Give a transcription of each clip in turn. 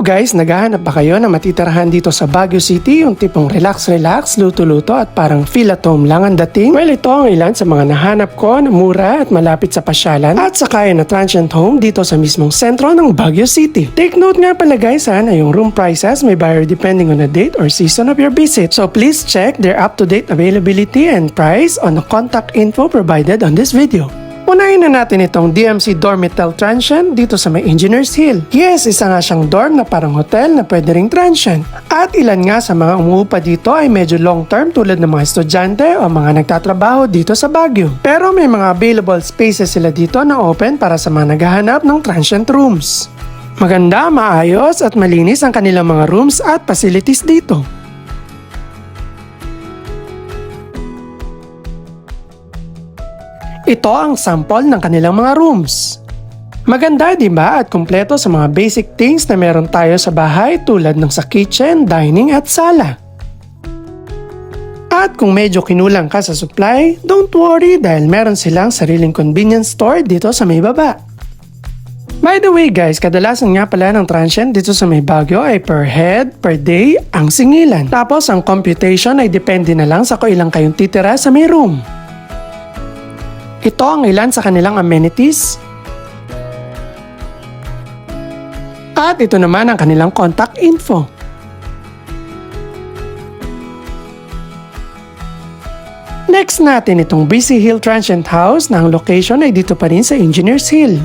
guys, naghahanap ba kayo na matitirahan dito sa Baguio City, yung tipong relax-relax, luto-luto at parang feel at home lang ang dating? Well, ito ang ilan sa mga nahanap ko na mura at malapit sa pasyalan at sa kaya na transient home dito sa mismong sentro ng Baguio City. Take note nga pala guys na yung room prices may vary depending on the date or season of your visit. So please check their up-to-date availability and price on the contact info provided on this video. Unahin na natin itong DMC Dormitel Transient dito sa may Engineers Hill. Yes, isa nga siyang dorm na parang hotel na pwede ring transient. At ilan nga sa mga umuupa dito ay medyo long term tulad ng mga estudyante o mga nagtatrabaho dito sa Baguio. Pero may mga available spaces sila dito na open para sa mga naghahanap ng transient rooms. Maganda, maayos at malinis ang kanilang mga rooms at facilities dito. Ito ang sample ng kanilang mga rooms. Maganda diba at kumpleto sa mga basic things na meron tayo sa bahay tulad ng sa kitchen, dining at sala. At kung medyo kinulang ka sa supply, don't worry dahil meron silang sariling convenience store dito sa may baba. By the way guys, kadalasan nga pala ng transient dito sa may Baguio ay per head, per day ang singilan. Tapos ang computation ay depende na lang sa kung ilang kayong titira sa may room. Ito ang ilan sa kanilang amenities. At ito naman ang kanilang contact info. Next natin itong BC Hill Transient House na ang location ay dito pa rin sa Engineers Hill.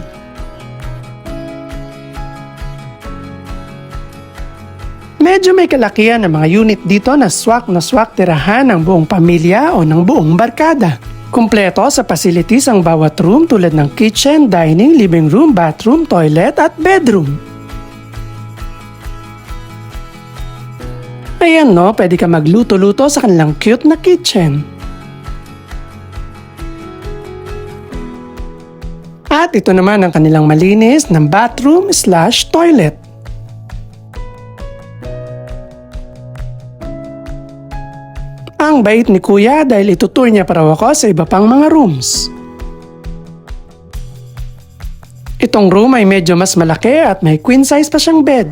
Medyo may kalakihan ng mga unit dito na swak tirahan ng buong pamilya o ng buong barkada. Kumpleto sa facilities ang bawat room tulad ng kitchen, dining, living room, bathroom, toilet at bedroom. Ayan no, pwede ka magluto-luto sa kanilang cute na kitchen. At ito naman ang kanilang malinis ng bathroom/toilet. Ang bait ni Kuya dahil itutur niya para ako sa iba pang mga rooms. Itong room ay medyo mas malaki at may queen size pa siyang bed.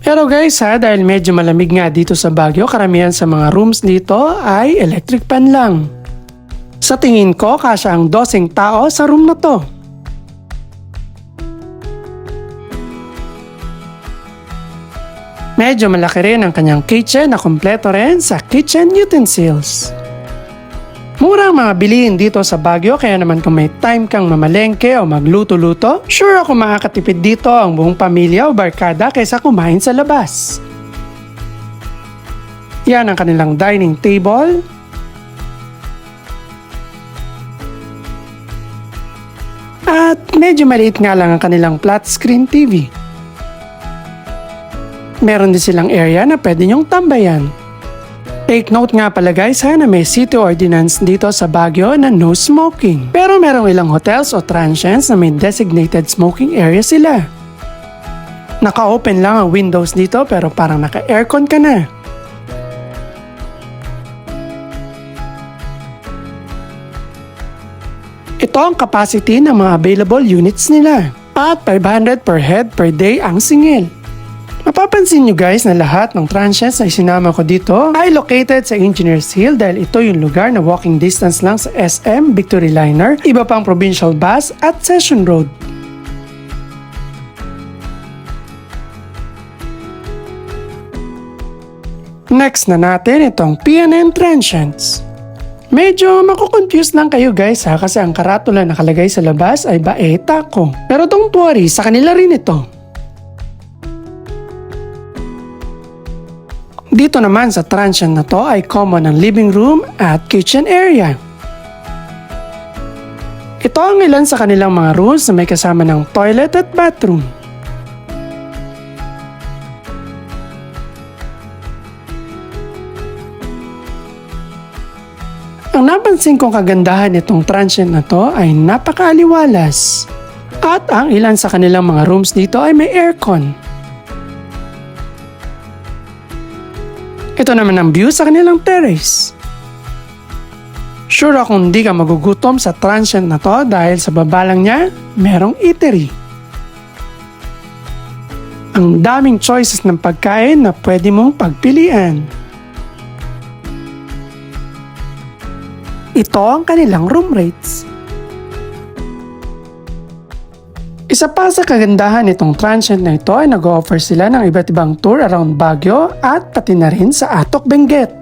Pero guys dahil medyo malamig nga dito sa Baguio, karamihan sa mga rooms dito ay electric fan lang. Sa tingin ko, kasya ang 12 tao sa room na to. Medyo malaki rin ang kanyang kitchen na kumpleto rin sa kitchen utensils. Mura ang mga bilihin dito sa Baguio kaya naman kung may time kang mamalengke o magluto-luto, sure ako makakatipid dito ang buong pamilya o barkada kaysa kumain sa labas. Yan ang kanilang dining table. At medyo maliit nga lang ang kanilang flat screen TV. Meron din silang area na pwede nyong tambayan. Take note nga pala guys na may city ordinance dito sa Baguio na no smoking. Pero merong ilang hotels o transients na may designated smoking area sila. Naka-open lang ang windows dito pero parang naka-aircon ka na. Ito ang capacity ng mga available units nila. At 500 per head per day ang singil. Mapapansin nyo guys na lahat ng transients na isinama ko dito ay located sa Engineers Hill dahil ito yung lugar na walking distance lang sa SM, Victory Liner, iba pang provincial bus at Session Road. Next na natin itong PNN Transients. Medyo makukonfuse lang kayo guys kasi ang karatula nakalagay sa labas ay Bae Taco. Pero don't worry, sa kanila rin ito. Dito naman sa transient na to ay common ang living room at kitchen area. Ito ang ilan sa kanilang mga rooms na may kasama ng toilet at bathroom. Ang napansin kong kagandahan nitong transient na to ay napakaaliwalas. At ang ilan sa kanilang mga rooms dito ay may aircon. Ito naman ang view sa kanilang terrace. Sure akong hindi ka magugutom sa transient na to dahil sa baba lang niya, merong eatery. Ang daming choices ng pagkain na pwede mong pagpilian. Ito ang kanilang room rates. Isa pa sa kagandahan nitong transient na ito ay nag-offer sila ng iba't ibang tour around Baguio at pati na rin sa Atok Benguet.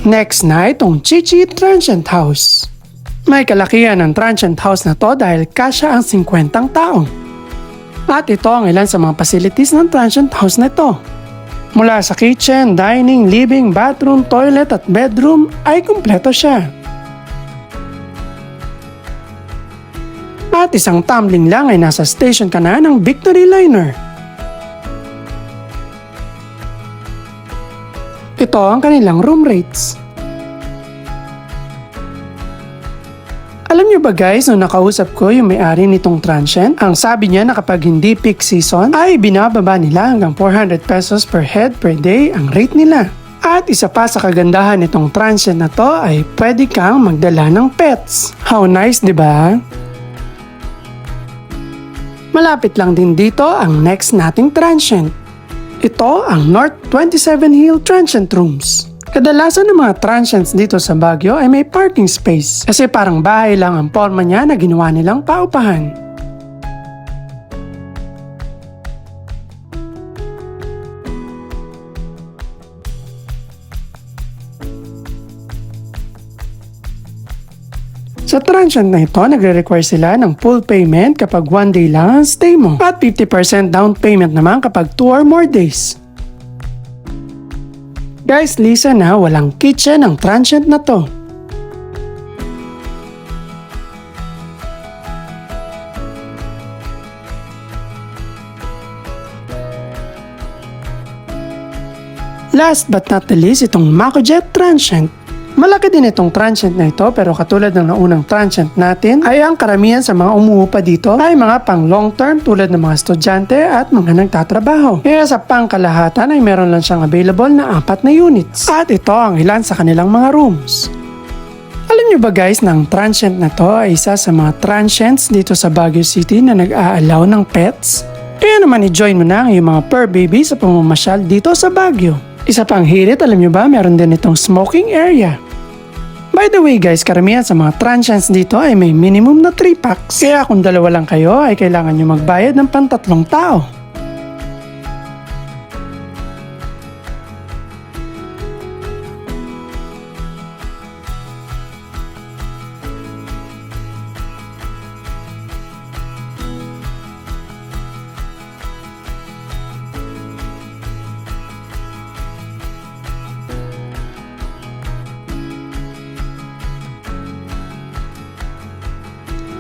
Next na itong Chichi Transient House. May kalakihan ng transient house na to dahil kasya ang 50 tao. At ito ang ilan sa mga facilities ng transient house na ito. Mula sa kitchen, dining, living, bathroom, toilet at bedroom ay kumpleto siya. At isang tumbling lang ay nasa station ka na ng Victory Liner. Ito ang kanilang room rates. Alam niyo ba guys, nung nakausap ko yung may-ari nitong transient, ang sabi niya na kapag hindi peak season, ay binababa nila hanggang 400 pesos per head per day ang rate nila. At isa pa sa kagandahan nitong transient na to ay pwede kang magdala ng pets. How nice, di ba? Malapit lang din dito ang next nating transient. Ito ang North 27 Hill Transient Rooms. Kadalasan ng mga transients dito sa Baguio ay may parking space kasi parang bahay lang ang forma niya na ginawa nilang paupahan. Sa transient na ito, nagre-require sila ng full payment kapag 1 day lang ang stay mo at 50% down payment naman kapag 2 or more days. Guys, listen na, walang kitchen ang transient na to. Last but not the least, itong Macojet Transient. Malaki din itong transient na ito pero katulad ng naunang transient natin ay ang karamihan sa mga umuupa dito ay mga pang long term tulad ng mga estudyante at mga nagtatrabaho. Kaya sa pangkalahatan ay meron lang siyang available na 4 na units. At ito ang ilan sa kanilang mga rooms. Alam niyo ba guys na ang transient na to ay isa sa mga transients dito sa Baguio City na nag-aalaw ng pets? Kaya naman i-join mo na ang iyong mga fur baby sa pamamasyal dito sa Baguio. Isa pang hirit, alam nyo ba, meron din itong smoking area. By the way guys, karamihan sa mga transients dito ay may minimum na 3 packs. Kaya kung dalawa lang kayo ay kailangan nyo magbayad ng pang-3 tao.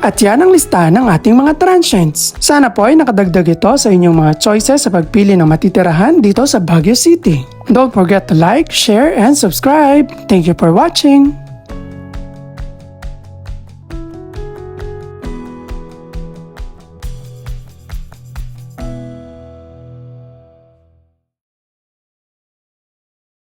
At yan ang listahan ng ating mga transients. Sana po ay nakadagdag ito sa inyong mga choices sa pagpili ng matitirahan dito sa Baguio City. Don't forget to like, share, and subscribe. Thank you for watching!